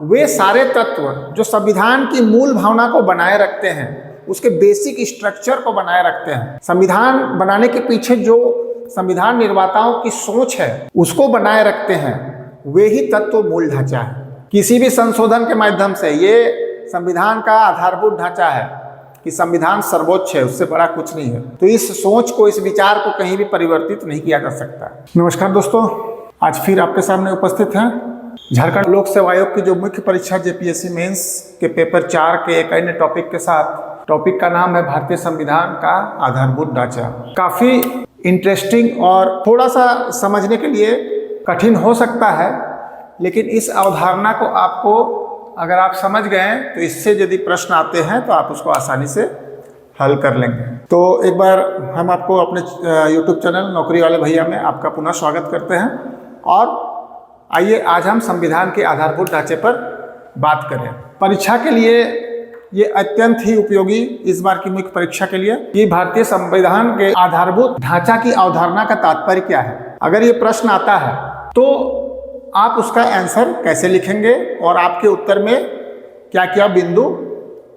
वे सारे तत्व जो संविधान की मूल भावना को बनाए रखते हैं, उसके बेसिक स्ट्रक्चर को बनाए रखते हैं, संविधान बनाने के पीछे जो संविधान निर्माताओं की सोच है उसको बनाए रखते हैं, वे ही तत्व मूल ढांचा है। किसी भी संशोधन के माध्यम से ये संविधान का आधारभूत ढांचा है कि संविधान सर्वोच्च है, उससे बड़ा कुछ नहीं है। तो इस सोच को, इस विचार को कहीं भी परिवर्तित नहीं किया जा सकता। नमस्कार दोस्तों, आज फिर आपके सामने उपस्थित हैं झारखंड लोक सेवा आयोग की जो मुख्य परीक्षा जेपीएससी मेंस के पेपर 4 के एक अन्य टॉपिक के साथ। टॉपिक का नाम है भारतीय संविधान का आधारभूत ढांचा। काफी इंटरेस्टिंग और थोड़ा सा समझने के लिए कठिन हो सकता है, लेकिन इस अवधारणा को आपको अगर आप समझ गए तो इससे यदि प्रश्न आते हैं तो आप उसको आसानी से हल कर लेंगे। तो एक बार हम आपको अपने YouTube चैनल नौकरी वाले भैया में आपका पुनः स्वागत करते हैं। और आइए आज हम संविधान के आधारभूत ढांचे पर बात करें। परीक्षा के लिए ये अत्यंत ही उपयोगी, इस बार की मुख्य परीक्षा के लिए, कि भारतीय संविधान के आधारभूत ढांचा की अवधारणा का तात्पर्य क्या है। अगर ये प्रश्न आता है तो आप उसका आंसर कैसे लिखेंगे और आपके उत्तर में क्या क्या बिंदु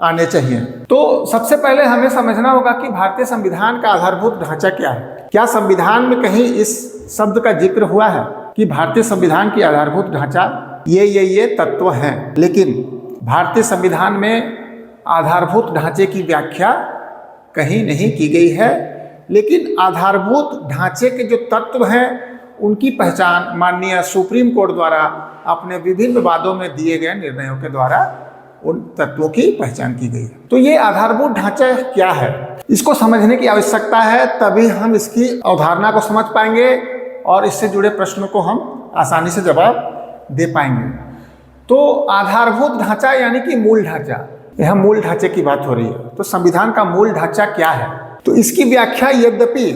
आने चाहिए। तो सबसे पहले हमें समझना होगा कि भारतीय संविधान का आधारभूत ढांचा क्या है। क्या संविधान में कहीं इस शब्द का जिक्र हुआ है कि भारतीय संविधान की आधारभूत ढांचा ये तत्व हैं। लेकिन भारतीय संविधान में आधारभूत ढांचे की व्याख्या कहीं नहीं की गई है। लेकिन आधारभूत ढांचे के जो तत्व हैं उनकी पहचान माननीय सुप्रीम कोर्ट द्वारा अपने विभिन्न वादों में दिए गए निर्णयों के द्वारा उन तत्वों की पहचान की गई है। तो ये आधारभूत ढांचा क्या है, इसको समझने की आवश्यकता है, तभी हम इसकी अवधारणा को समझ पाएंगे और इससे जुड़े प्रश्नों को हम आसानी से जवाब दे पाएंगे। तो आधारभूत ढांचा यानी कि मूल ढांचा, यह मूल ढांचे की बात हो रही है। तो संविधान का मूल ढांचा क्या है, तो इसकी व्याख्या यद्यपि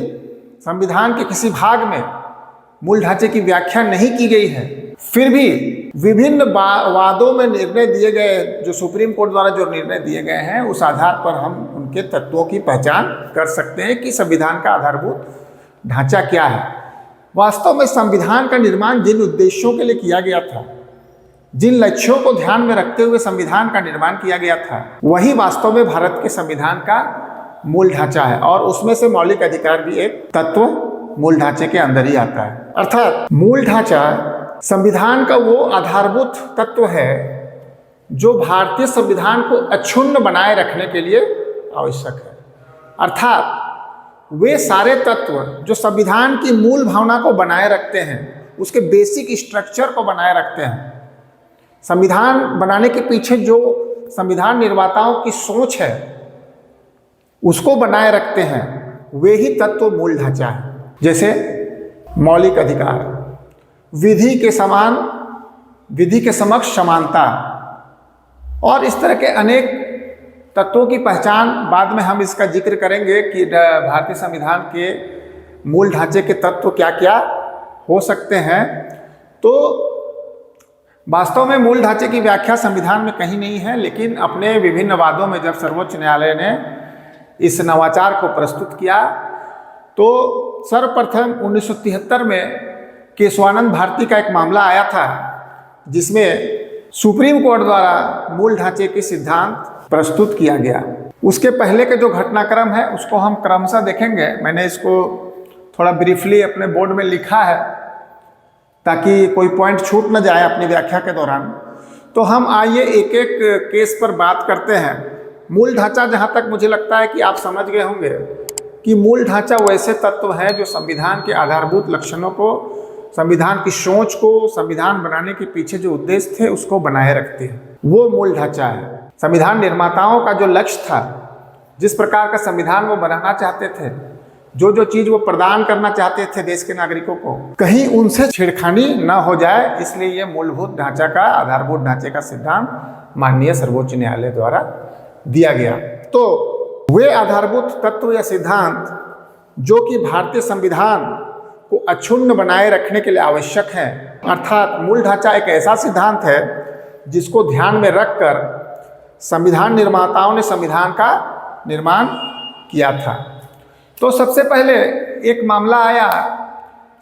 संविधान के किसी भाग में मूल ढांचे की व्याख्या नहीं की गई है, फिर भी विभिन्न वादों में निर्णय दिए गए, जो सुप्रीम कोर्ट द्वारा जो निर्णय दिए गए हैं, उस आधार पर हम उनके तत्वों की पहचान कर सकते हैं कि संविधान का आधारभूत ढांचा क्या है। वास्तव में संविधान का निर्माण जिन उद्देश्यों के लिए किया गया था, जिन लक्ष्यों को ध्यान में रखते हुए संविधान का निर्माण किया गया था, वही वास्तव में भारत के संविधान का मूल ढांचा है। और उसमें से मौलिक अधिकार भी एक तत्व मूल ढांचे के अंदर ही आता है। अर्थात मूल ढांचा संविधान का वो आधारभूत तत्व है जो भारतीय संविधान को अक्षुण्ण बनाए रखने के लिए आवश्यक है। अर्थात वे सारे तत्व जो संविधान की मूल भावना को बनाए रखते हैं, उसके बेसिक स्ट्रक्चर को बनाए रखते हैं, संविधान बनाने के पीछे जो संविधान निर्माताओं की सोच है उसको बनाए रखते हैं, वे ही तत्व मूल ढांचा है। जैसे मौलिक अधिकार, विधि के समान, विधि के समक्ष समानता और इस तरह के अनेक तत्वों की पहचान बाद में हम इसका जिक्र करेंगे कि भारतीय संविधान के मूल ढांचे के तत्व क्या क्या हो सकते हैं। तो वास्तव में मूल ढांचे की व्याख्या संविधान में कहीं नहीं है, लेकिन अपने विभिन्न वादों में जब सर्वोच्च न्यायालय ने इस नवाचार को प्रस्तुत किया तो सर्वप्रथम 1973 में केशवानंद भारती का एक मामला आया था, जिसमें सुप्रीम कोर्ट द्वारा मूल ढांचे के सिद्धांत प्रस्तुत किया गया। उसके पहले के जो घटनाक्रम है उसको हम क्रमशः देखेंगे। मैंने इसको थोड़ा ब्रीफली अपने बोर्ड में लिखा है ताकि कोई पॉइंट छूट न जाए अपनी व्याख्या के दौरान। तो हम आइए एक एक केस पर बात करते हैं। मूल ढांचा, जहाँ तक मुझे लगता है कि आप समझ गए होंगे कि मूल ढांचा वैसे तत्व है जो संविधान के आधारभूत लक्षणों को, संविधान की सोच को, संविधान बनाने के पीछे जो उद्देश्य थे उसको बनाए रखते हैं, वो मूल ढांचा है। संविधान निर्माताओं का जो लक्ष्य था, जिस प्रकार का संविधान वो बनाना चाहते थे, जो जो चीज़ वो प्रदान करना चाहते थे देश के नागरिकों को, कहीं उनसे छेड़खानी न हो जाए, इसलिए ये मूलभूत ढांचा का, आधारभूत ढांचे का सिद्धांत माननीय सर्वोच्च न्यायालय द्वारा दिया गया। तो वे आधारभूत तत्व या सिद्धांत जो कि भारतीय संविधान को अक्षुण्ण बनाए रखने के लिए आवश्यक है, अर्थात मूल ढांचा एक ऐसा सिद्धांत है जिसको ध्यान में रखकर संविधान निर्माताओं ने संविधान का निर्माण किया था। तो सबसे पहले एक मामला आया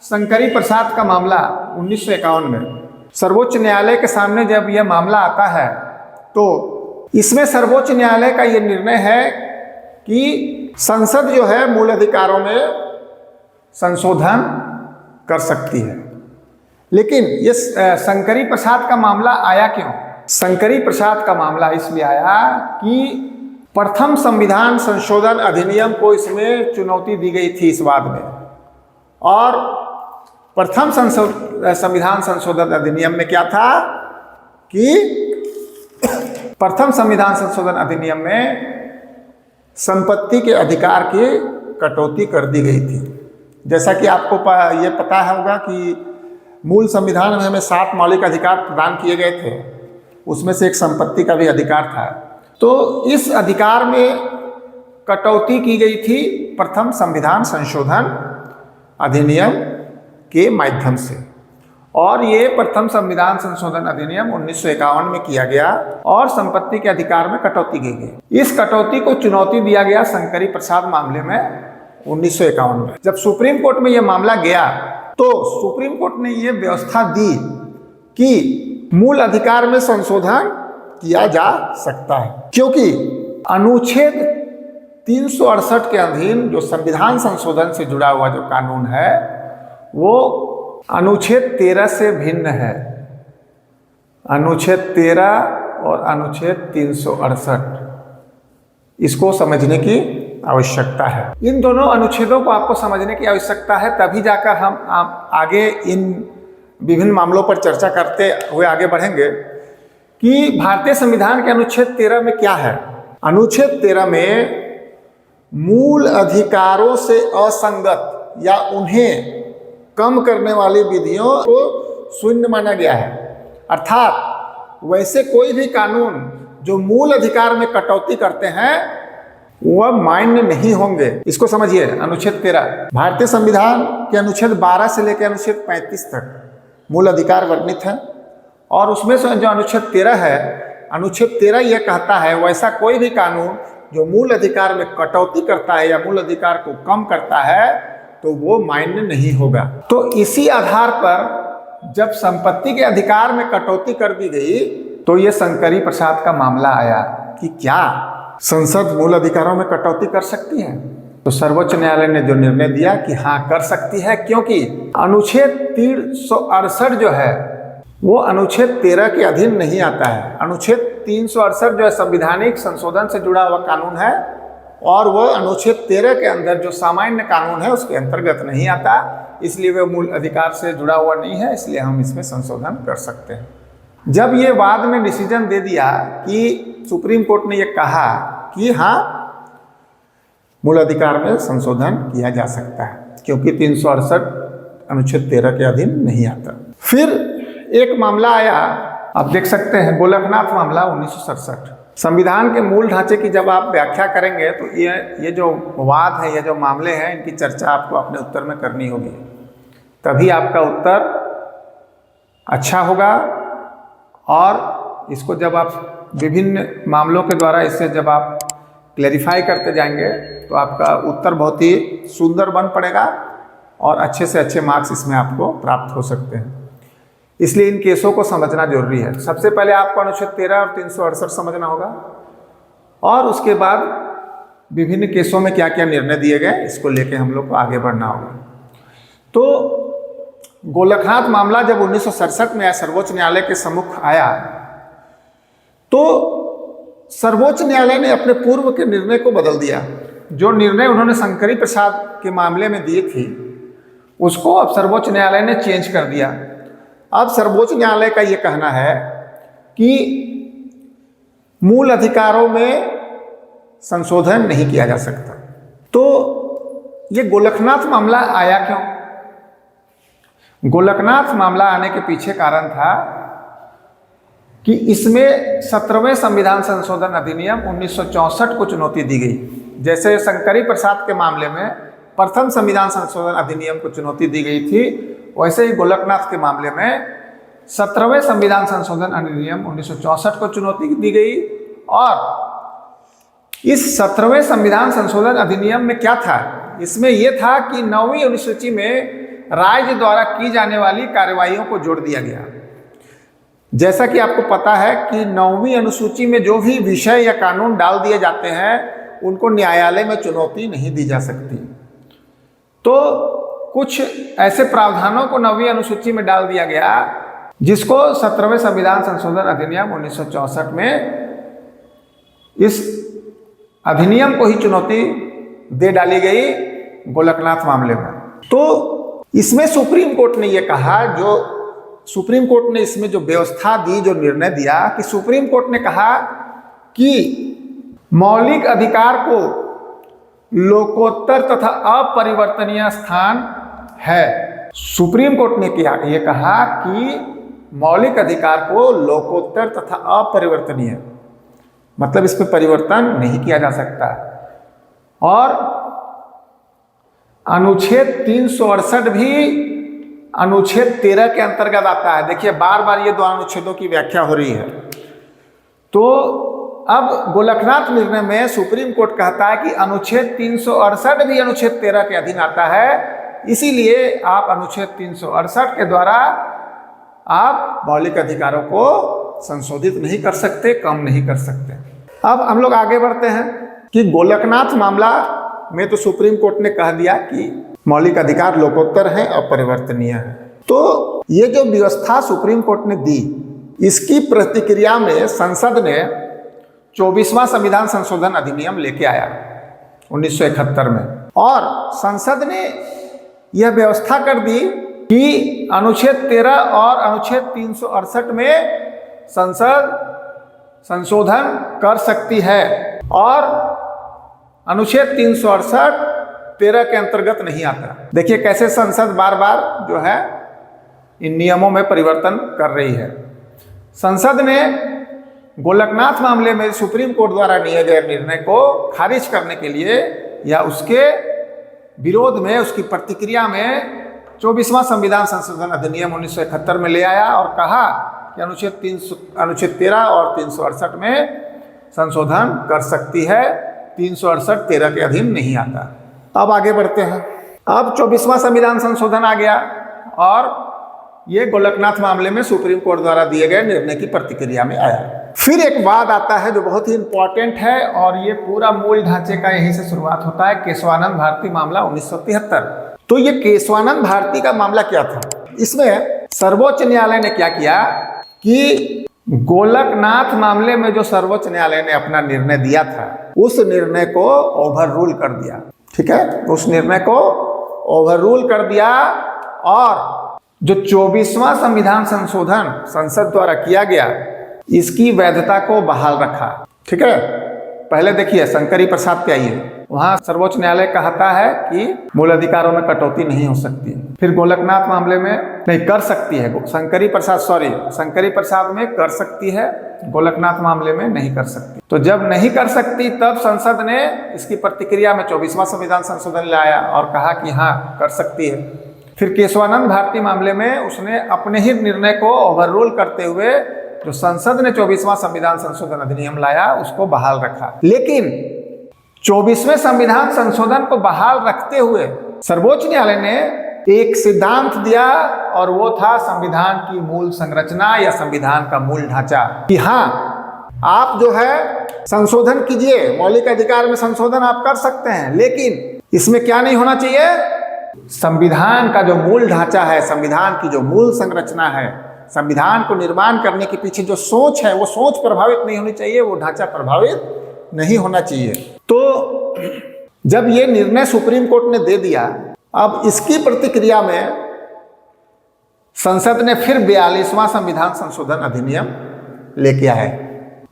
शंकरी प्रसाद का मामला 1951 में। सर्वोच्च न्यायालय के सामने जब यह मामला आता है तो इसमें सर्वोच्च न्यायालय का यह निर्णय है कि संसद जो है मूल अधिकारों में संशोधन कर सकती है। लेकिन ये शंकरी प्रसाद का मामला आया क्यों? शंकरी प्रसाद का मामला इसलिए आया कि प्रथम संविधान संशोधन अधिनियम को इसमें चुनौती दी गई थी इस वाद में, और प्रथम संविधान संशोधन अधिनियम में क्या था कि प्रथम संविधान संशोधन अधिनियम में संपत्ति के अधिकार की कटौती कर दी गई थी। जैसा कि आपको ये पता होगा कि मूल संविधान में हमें 7 मौलिक अधिकार प्रदान किए गए थे, उसमें से एक संपत्ति का भी अधिकार था। तो इस अधिकार में कटौती की गई थी प्रथम संविधान संशोधन अधिनियम के माध्यम से, और ये प्रथम संविधान संशोधन अधिनियम 1951 में किया गया और संपत्ति के अधिकार में कटौती की गई। इस कटौती को चुनौती दिया गया शंकरी प्रसाद मामले में 1951 में। जब सुप्रीम कोर्ट में यह मामला गया तो सुप्रीम कोर्ट ने यह व्यवस्था दी कि मूल अधिकार में संशोधन किया जा सकता है, क्योंकि अनुच्छेद 368 के अधीन जो संविधान संशोधन से जुड़ा हुआ जो कानून है वो अनुच्छेद 13 से भिन्न है। अनुच्छेद 13 और अनुच्छेद 368, इसको समझने की आवश्यकता है। इन दोनों अनुच्छेदों को आपको समझने की आवश्यकता है, तभी जाकर हम आगे इन विभिन्न मामलों पर चर्चा करते हुए आगे बढ़ेंगे कि भारतीय संविधान के अनुच्छेद 13 में क्या है। अनुच्छेद 13 में मूल अधिकारों से असंगत या उन्हें कम करने वाली विधियों को शून्य माना गया है। अर्थात वैसे कोई भी कानून जो मूल अधिकार में कटौती करते हैं वह मान्य नहीं होंगे। इसको समझिए। अनुच्छेद 13 भारतीय संविधान के अनुच्छेद 12 से लेकर अनुच्छेद 35 तक मूल अधिकार वर्णित है, और उसमें से जो अनुच्छेद 13 है, अनुच्छेद 13 यह कहता है वैसा कोई भी कानून जो मूल अधिकार में कटौती करता है या मूल अधिकार को कम करता है तो वो मान्य नहीं होगा। तो इसी आधार पर जब संपत्ति के अधिकार में कटौती कर दी गई तो ये शंकरी प्रसाद का मामला आया कि क्या संसद मूल अधिकारों में कटौती कर सकती है। तो सर्वोच्च न्यायालय ने जो निर्णय दिया कि हाँ कर सकती है, क्योंकि अनुच्छेद 368 जो है वो अनुच्छेद 13 के अधीन नहीं आता है। अनुच्छेद 368 जो है संवैधानिक संशोधन से जुड़ा हुआ कानून है, और वह अनुच्छेद 13 के अंदर जो सामान्य कानून है उसके अंतर्गत नहीं आता, इसलिए वह मूल अधिकार से जुड़ा हुआ नहीं है, इसलिए हम इसमें संशोधन कर सकते हैं। जब ये बाद में डिसीजन दे दिया कि सुप्रीम कोर्ट ने ये कहा कि हाँ मूल अधिकार में संशोधन किया जा सकता है क्योंकि 368 अनुच्छेद 13 के अधीन नहीं आता। फिर एक मामला आया, आप देख सकते हैं, गोलकनाथ मामला 1967। संविधान के मूल ढांचे की जब आप व्याख्या करेंगे तो ये जो वाद है, ये जो मामले हैं, इनकी चर्चा आपको अपने उत्तर में करनी होगी, तभी आपका उत्तर अच्छा होगा। और इसको जब आप विभिन्न मामलों के द्वारा इसे जब आप क्लैरिफाई करते जाएंगे तो आपका उत्तर बहुत ही सुंदर बन पड़ेगा और अच्छे से अच्छे मार्क्स इसमें आपको प्राप्त हो सकते हैं। इसलिए इन केसों को समझना जरूरी है। सबसे पहले आपको अनुच्छेद 13 और 368 समझना होगा, और उसके बाद विभिन्न केसों में क्या क्या निर्णय दिए गए इसको लेके हम लोग को आगे बढ़ना होगा। तो गोलकनाथ मामला जब 1967 में सर्वोच्च न्यायालय के सम्मुख आया तो सर्वोच्च न्यायालय ने अपने पूर्व के निर्णय को बदल दिया। जो निर्णय उन्होंने शंकरी प्रसाद के मामले में दिए थे उसको अब सर्वोच्च न्यायालय ने चेंज कर दिया। अब सर्वोच्च न्यायालय का ये कहना है कि मूल अधिकारों में संशोधन नहीं किया जा सकता। तो ये गोलकनाथ मामला आया क्यों? गोलकनाथ मामला आने के पीछे कारण था कि इसमें 17वें संविधान संशोधन अधिनियम 1964 को चुनौती दी गई। जैसे शंकरी प्रसाद के मामले में प्रथम संविधान संशोधन अधिनियम को चुनौती दी गई थी, वैसे ही गोलकनाथ के मामले में 17वें संविधान संशोधन अधिनियम 1964 को चुनौती दी गई। और इस 17वें संविधान संशोधन अधिनियम में क्या था? इसमें यह था कि 9वीं अनुसूची में राज्य द्वारा की जाने वाली कार्यवाहियों को जोड़ दिया गया। जैसा कि आपको पता है कि 9वीं अनुसूची में जो भी विषय या कानून डाल दिए जाते हैं उनको न्यायालय में चुनौती नहीं दी जा सकती। तो कुछ ऐसे प्रावधानों को 9वीं अनुसूची में डाल दिया गया जिसको 17वें संविधान संशोधन अधिनियम 1964 में इस अधिनियम को ही चुनौती दे डाली गई गोलकनाथ मामले में। तो इसमें सुप्रीम कोर्ट ने यह कहा, जो सुप्रीम कोर्ट ने इसमें जो व्यवस्था दी, जो निर्णय दिया कि सुप्रीम कोर्ट ने कहा कि मौलिक अधिकार को लोकोत्तर तथा अपरिवर्तनीय स्थान है। सुप्रीम कोर्ट ने क्या ये कहा कि मौलिक अधिकार को लोकोत्तर तथा अपरिवर्तनीय, मतलब इस पर परिवर्तन नहीं किया जा सकता। और अनुच्छेद 368 भी अनुच्छेद 13 के अंतर्गत आता है। देखिए बार बार ये दो अनुच्छेदों की व्याख्या हो रही है। तो अब गोलकनाथ निर्णय में सुप्रीम कोर्ट कहता है कि अनुच्छेद 368 भी अनुच्छेद 13 के अधीन आता है, इसीलिए आप अनुच्छेद 368 के द्वारा आप मौलिक अधिकारों को संशोधित नहीं कर सकते, कम नहीं कर सकते। अब हम लोग आगे बढ़ते हैं कि गोलकनाथ मामला में तो सुप्रीम कोर्ट ने कह दिया कि मौलिक अधिकार लोकोत्तर हैं, अपरिवर्तनीय है। तो ये जो व्यवस्था सुप्रीम कोर्ट ने दी, इसकी प्रतिक्रिया में संसद ने 24वां संविधान संशोधन अधिनियम लेके आया 1971 में, और संसद ने यह व्यवस्था कर दी कि अनुच्छेद 13 और अनुच्छेद 368 में संसद संशोधन कर सकती है, और अनुच्छेद 368 13 के अंतर्गत नहीं आता। देखिए कैसे संसद बार बार जो है इन नियमों में परिवर्तन कर रही है। संसद ने गोलकनाथ मामले में सुप्रीम कोर्ट द्वारा लिए गए निर्णय को खारिज करने के लिए या उसके विरोध में, उसकी प्रतिक्रिया में 24वां संविधान संशोधन अधिनियम 1971 में ले आया और कहा कि अनुच्छेद 13 और 368 में संशोधन कर सकती है, 368 13 के अधीन नहीं आता। अब आगे बढ़ते हैं। अब 24वां संविधान संशोधन आ गया और ये गोलकनाथ मामले में सुप्रीम कोर्ट द्वारा दिए गए निर्णय की प्रतिक्रिया में आया। फिर एक वाद आता है जो बहुत ही इंपॉर्टेंट है, और ये पूरा मूल ढांचे का यहीं से शुरुआत होता है, केशवानंद भारती मामला 1973। तो ये केशवानंद भारती का मामला क्या था? इसमें सर्वोच्च न्यायालय ने क्या किया कि गोलकनाथ मामले में जो सर्वोच्च न्यायालय ने अपना निर्णय दिया था, उस निर्णय को ओवर रूल कर दिया। ठीक है, उस निर्णय को ओवर रूल कर दिया और जो 24वां संविधान संशोधन संसद द्वारा किया गया, इसकी वैधता को बहाल रखा। ठीक है, पहले देखिए शंकरी प्रसाद पे आइए, वहां सर्वोच्च न्यायालय कहता है कि मूल अधिकारों में कटौती नहीं हो सकती। फिर गोलकनाथ मामले में नहीं कर सकती है, शंकरी प्रसाद में कर सकती है, गोलकनाथ मामले में नहीं कर सकती। तो जब नहीं कर सकती तब संसद ने इसकी प्रतिक्रिया में 24वां संविधान संशोधन लाया और कहा कि हाँ कर सकती है। फिर केशवानंद भारती मामले में उसने अपने ही निर्णय को ओवर रूल करते हुए जो संसद ने 24वां संविधान संशोधन अधिनियम लाया उसको बहाल रखा। लेकिन 24वें संविधान संशोधन को बहाल रखते हुए सर्वोच्च न्यायालय ने एक सिद्धांत दिया, और वो था संविधान की मूल संरचना या संविधान का मूल ढांचा, कि हाँ आप जो है संशोधन कीजिए, मौलिक अधिकार में संशोधन आप कर सकते हैं, लेकिन इसमें क्या नहीं होना चाहिए, संविधान का जो मूल ढांचा है, संविधान की जो मूल संरचना है, संविधान को निर्माण करने के पीछे जो सोच है वो सोच प्रभावित नहीं होनी चाहिए, वो ढांचा प्रभावित नहीं होना चाहिए। तो जब ये निर्णय सुप्रीम कोर्ट ने दे दिया, अब इसकी प्रतिक्रिया में संसद ने फिर 42वां संविधान संशोधन अधिनियम लेके आए,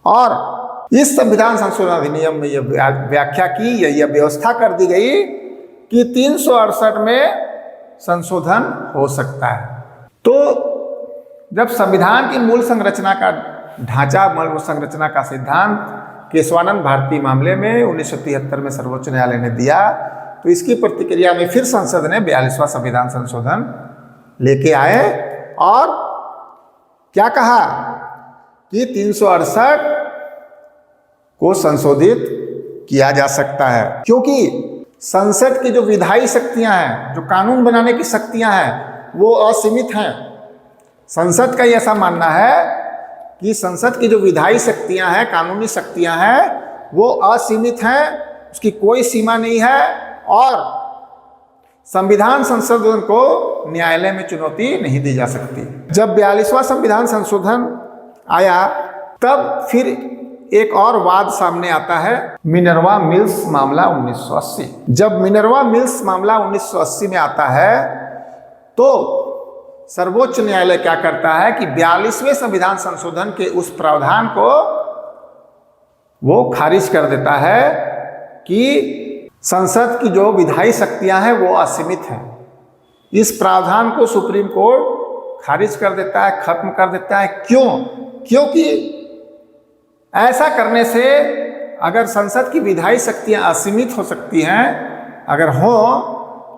और इस संविधान संशोधन अधिनियम में यह व्याख्या की, यह व्यवस्था कर दी गई कि 368 में संशोधन हो सकता है। तो जब संविधान की मूल संरचना का ढांचा, मूल संरचना का सिद्धांत केशवानंद भारती मामले में 1973 में सर्वोच्च न्यायालय ने दिया, तो इसकी प्रतिक्रिया में फिर संसद ने 42वां संविधान संशोधन लेके आए और क्या कहा कि 368 को संशोधित किया जा सकता है, क्योंकि संसद की जो विधायी शक्तियां हैं, जो कानून बनाने की शक्तियां हैं, वो असीमित हैं। संसद का ऐसा मानना है कि संसद की जो विधायी शक्तियां हैं, कानूनी शक्तियां हैं, वो असीमित हैं, उसकी कोई सीमा नहीं है और संविधान संशोधन को न्यायालय में चुनौती नहीं दी जा सकती। जब 42वां संविधान संशोधन आया तब फिर एक और वाद सामने आता है, मिनर्वा मिल्स मामला 1980। जब मिनर्वा मिल्स मामला 1980 में आता है तो सर्वोच्च न्यायालय क्या करता है कि 42वें संविधान संशोधन के उस प्रावधान को वो खारिज कर देता है कि संसद की जो विधायी शक्तियां हैं वो असीमित हैं। इस प्रावधान को सुप्रीम कोर्ट खारिज कर देता है, खत्म कर देता है। क्यों? क्योंकि ऐसा करने से अगर संसद की विधायी शक्तियां असीमित हो सकती हैं, अगर हो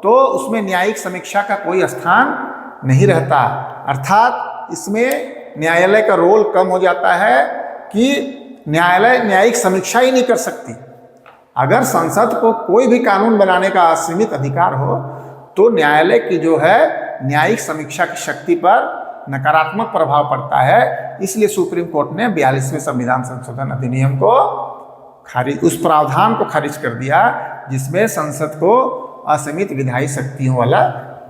तो उसमें न्यायिक समीक्षा का कोई स्थान नहीं रहता। अर्थात इसमें न्यायालय का रोल कम हो जाता है कि न्यायालय न्यायिक समीक्षा ही नहीं कर सकती। अगर संसद को कोई भी कानून बनाने का असीमित अधिकार हो तो न्यायालय की जो है न्यायिक समीक्षा की शक्ति पर नकारात्मक प्रभाव पड़ता है। इसलिए सुप्रीम कोर्ट ने 42वें संविधान संशोधन अधिनियम को खारिज, उस प्रावधान को खारिज कर दिया जिसमें संसद को असीमित विधायी शक्तियों वाला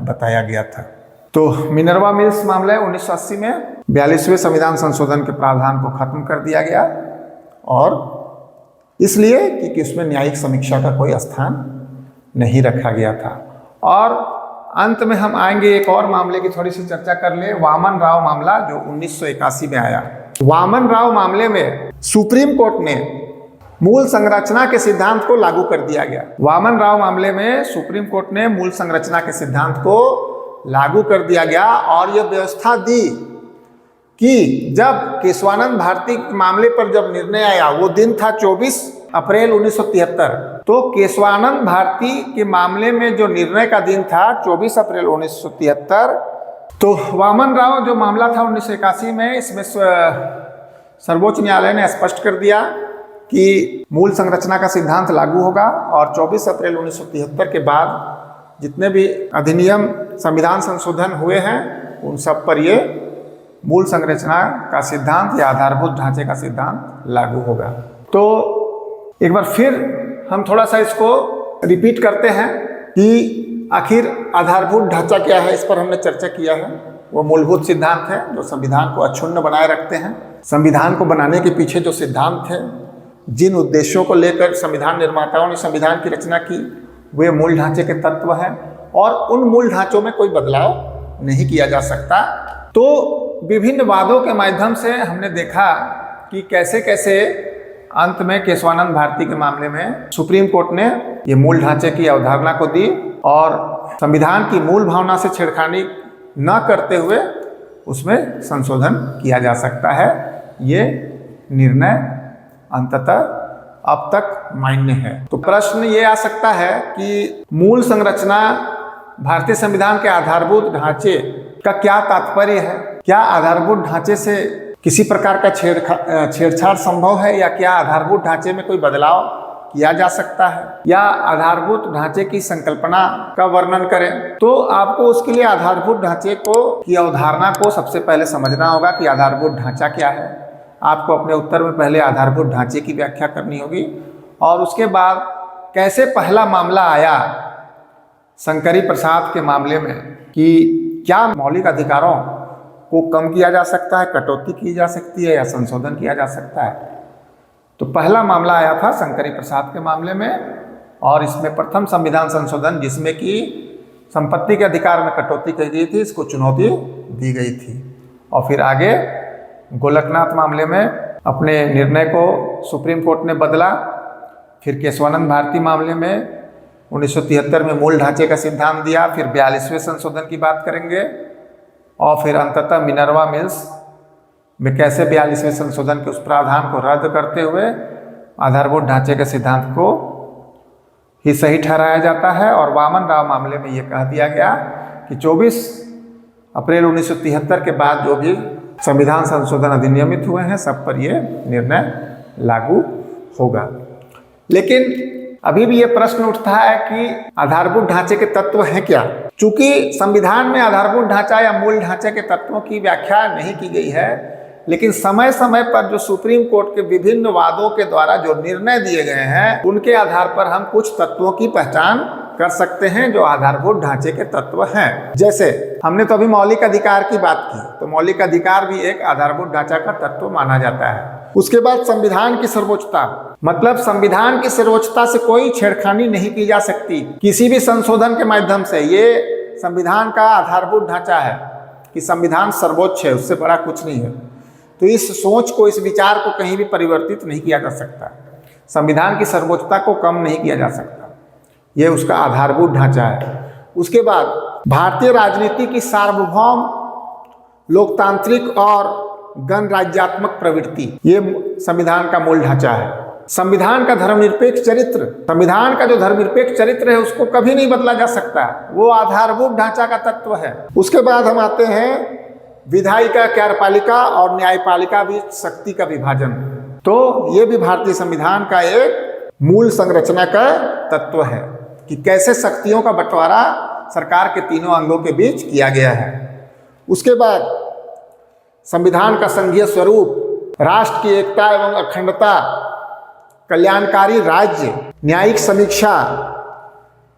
बताया गया था। तो मिनर्वा मिल्स मामले 1980 में 42वें संविधान संशोधन के प्रावधान को खत्म कर दिया गया और इसलिए कि उसमें न्यायिक समीक्षा का कोई स्थान नहीं रखा गया था। और अंत में हम आएंगे एक और मामले की थोड़ी सी चर्चा कर ले, वामन राव मामला जो 1981 में आया। वामन राव मामले में सुप्रीम कोर्ट ने मूल संरचना के सिद्धांत को लागू कर दिया गया। वामन राव मामले में सुप्रीम कोर्ट ने मूल संरचना के सिद्धांत को लागू कर दिया गया और यह व्यवस्था दी कि जब केशवानंद भारती के मामले पर जब निर्णय आया, वो दिन था 24 अप्रैल 1973। तो केशवानंद भारती के मामले में जो निर्णय का दिन था 24 अप्रैल 1973, तो वामन राव जो मामला था 1981 में, इसमें सर्वोच्च न्यायालय ने स्पष्ट कर दिया कि मूल संरचना का सिद्धांत लागू होगा और 24 अप्रैल 1973 के बाद जितने भी अधिनियम संविधान संशोधन हुए हैं उन सब पर ये मूल संरचना का सिद्धांत या आधारभूत ढांचे का सिद्धांत लागू होगा। तो एक बार फिर हम थोड़ा सा इसको रिपीट करते हैं कि आखिर आधारभूत ढांचा क्या है, इस पर हमने चर्चा किया है। वो मूलभूत सिद्धांत है जो संविधान को अक्षुण्ण बनाए रखते हैं। संविधान को बनाने के पीछे जो सिद्धांत थे, जिन उद्देश्यों को लेकर संविधान निर्माताओं ने संविधान की रचना की, वे मूल ढांचे के तत्व हैं और उन मूल ढांचों में कोई बदलाव नहीं किया जा सकता। तो विभिन्न वादों के माध्यम से हमने देखा कि कैसे कैसे अंत में केशवानंद भारती के मामले में सुप्रीम कोर्ट ने ये मूल ढांचे की अवधारणा को दी और संविधान की मूल भावना से छेड़खानी न करते हुए उसमें संशोधन किया जा सकता है। ये निर्णय अंततः अब तक मान्य है। तो प्रश्न ये आ सकता है कि मूल संरचना भारतीय संविधान के आधारभूत ढांचे का क्या तात्पर्य है? क्या आधारभूत ढांचे से किसी प्रकार का छेड़छाड़ संभव है या क्या आधारभूत ढांचे में कोई बदलाव किया जा सकता है या आधारभूत ढांचे की संकल्पना का वर्णन करें? तो आपको उसके लिए आधारभूत ढांचे की अवधारणा को सबसे पहले समझना होगा कि आधारभूत ढांचा क्या है। आपको अपने उत्तर में पहले आधारभूत ढांचे की व्याख्या करनी होगी और उसके बाद कैसे पहला मामला आया शंकरी प्रसाद के मामले में कि क्या मौलिक अधिकारों को कम किया जा सकता है, कटौती की जा सकती है या संशोधन किया जा सकता है। तो पहला मामला आया था शंकरी प्रसाद के मामले में और इसमें प्रथम संविधान संशोधन जिसमें कि संपत्ति के अधिकार में कटौती की गई थी, इसको चुनौती दी गई थी। और फिर आगे गोलकनाथ मामले में अपने निर्णय को सुप्रीम कोर्ट ने बदला। फिर केशवानंद भारती मामले में 1973 में मूल ढांचे का सिद्धांत दिया। फिर 42वें संशोधन की बात करेंगे और फिर अंततः मिनर्वा मिल्स में कैसे 42वें संशोधन के उस प्रावधान को रद्द करते हुए आधारभूत ढांचे के सिद्धांत को ही सही ठहराया जाता है। और वामन राव मामले में ये कह दिया गया कि 24 अप्रैल 1973 के बाद जो भी संविधान संशोधन अधिनियमित हुए हैं सब पर ये निर्णय लागू होगा। लेकिन अभी भी ये प्रश्न उठता है कि आधारभूत ढांचे के तत्व हैं क्या? चूंकि संविधान में आधारभूत ढांचा या मूल ढांचे के तत्वों की व्याख्या नहीं की गई है, लेकिन समय समय पर जो सुप्रीम कोर्ट के विभिन्न वादों के द्वारा जो निर्णय दिए गए हैं उनके आधार पर हम कुछ तत्वों की पहचान कर सकते हैं जो आधारभूत ढांचे के तत्व हैं। जैसे हमने तो अभी मौलिक अधिकार की बात की, तो मौलिक अधिकार भी एक आधारभूत ढांचा का तत्व माना जाता है। उसके बाद संविधान की सर्वोच्चता, मतलब संविधान की सर्वोच्चता से कोई छेड़खानी नहीं की जा सकती किसी भी संशोधन के माध्यम से। ये संविधान का आधारभूत ढांचा है कि संविधान सर्वोच्च है, उससे बड़ा कुछ नहीं है। तो इस सोच को, इस विचार को कहीं भी परिवर्तित नहीं किया जा सकता। संविधान की सर्वोच्चता को कम नहीं किया जा सकता, ये उसका आधारभूत ढांचा है। उसके बाद भारतीय राजनीति की सार्वभौम, लोकतांत्रिक और गणराज्यात्मक प्रवृत्ति, ये संविधान का मूल ढांचा है। संविधान का धर्मनिरपेक्ष चरित्र, संविधान का जो धर्मनिरपेक्ष चरित्र है उसको कभी नहीं बदला जा सकता, वो आधारभूत ढांचा का तत्व है। उसके बाद हम आते हैं विधायिका, कार्यपालिका और न्यायपालिका बीच शक्ति का विभाजन। तो ये भी भारतीय संविधान का एक मूल संरचना का तत्व है कि कैसे शक्तियों का बंटवारा सरकार के तीनों अंगों के बीच किया गया है। उसके बाद संविधान का संघीय स्वरूप, राष्ट्र की एकता एवं अखंडता, कल्याणकारी राज्य, न्यायिक समीक्षा,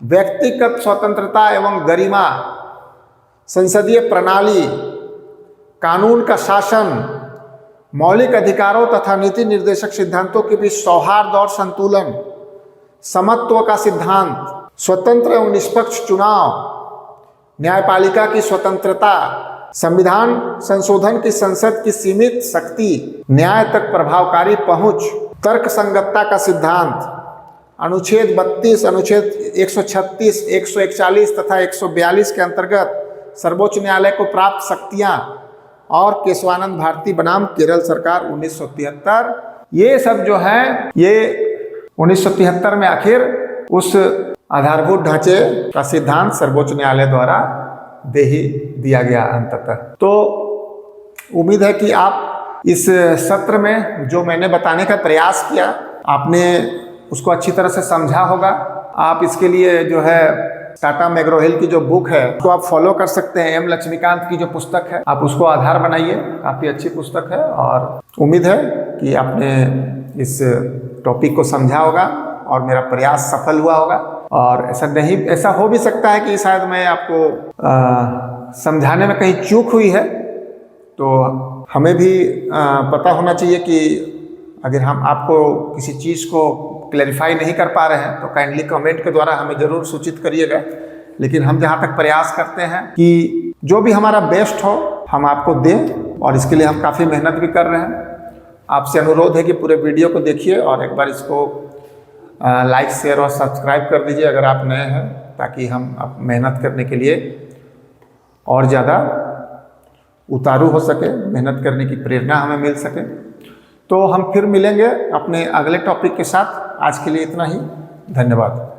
व्यक्तिगत स्वतंत्रता एवं गरिमा, संसदीय प्रणाली, कानून का शासन, मौलिक अधिकारों तथा नीति निर्देशक सिद्धांतों के बीच सौहार्द और संतुलन, समत्व का सिद्धांत, स्वतंत्र एवं निष्पक्ष चुनाव, न्यायपालिका की स्वतंत्रता, संविधान संशोधन की संसद की सीमित शक्ति, न्याय तक प्रभावकारी पहुंच, तर्क संगतता का सिद्धांत, अनुच्छेद 32, अनुच्छेद 136, 141 तथा 142 के अंतर्गत सर्वोच्च न्यायालय को प्राप्त शक्तियां और केशवानंद भारती बनाम केरल सरकार 1973, ये सब जो है ये 1973 में आखिर उस आधारभूत ढांचे का सिद्धांत सर्वोच्च न्यायालय द्वारा दे ही दिया गया अंततः। तो उम्मीद है कि आप इस सत्र में जो मैंने बताने का प्रयास किया आपने उसको अच्छी तरह से समझा होगा। आप इसके लिए जो है टाटा मैग्रो-हिल की जो बुक है उसको आप फॉलो कर सकते हैं। एम लक्ष्मीकांत की जो पुस्तक है आप उसको आधार बनाइए, काफ़ी अच्छी पुस्तक है और उम्मीद है कि आपने इस टॉपिक को समझा होगा और मेरा प्रयास सफल हुआ होगा। और ऐसा हो भी सकता है कि शायद मैं आपको समझाने में कहीं चूक हुई है, तो हमें भी पता होना चाहिए कि अगर हम आपको किसी चीज़ को क्लैरिफाई नहीं कर पा रहे हैं तो काइंडली कमेंट के द्वारा हमें ज़रूर सूचित करिएगा। लेकिन हम जहाँ तक प्रयास करते हैं कि जो भी हमारा बेस्ट हो हम आपको दें और इसके लिए हम काफ़ी मेहनत भी कर रहे हैं। आपसे अनुरोध है कि पूरे वीडियो को देखिए और एक बार इसको लाइक, शेयर और सब्सक्राइब कर दीजिए अगर आप नए हैं, ताकि हम मेहनत करने के लिए और ज़्यादा उतारू हो सके, मेहनत करने की प्रेरणा हमें मिल सके। तो हम फिर मिलेंगे अपने अगले टॉपिक के साथ। आज के लिए इतना ही, धन्यवाद।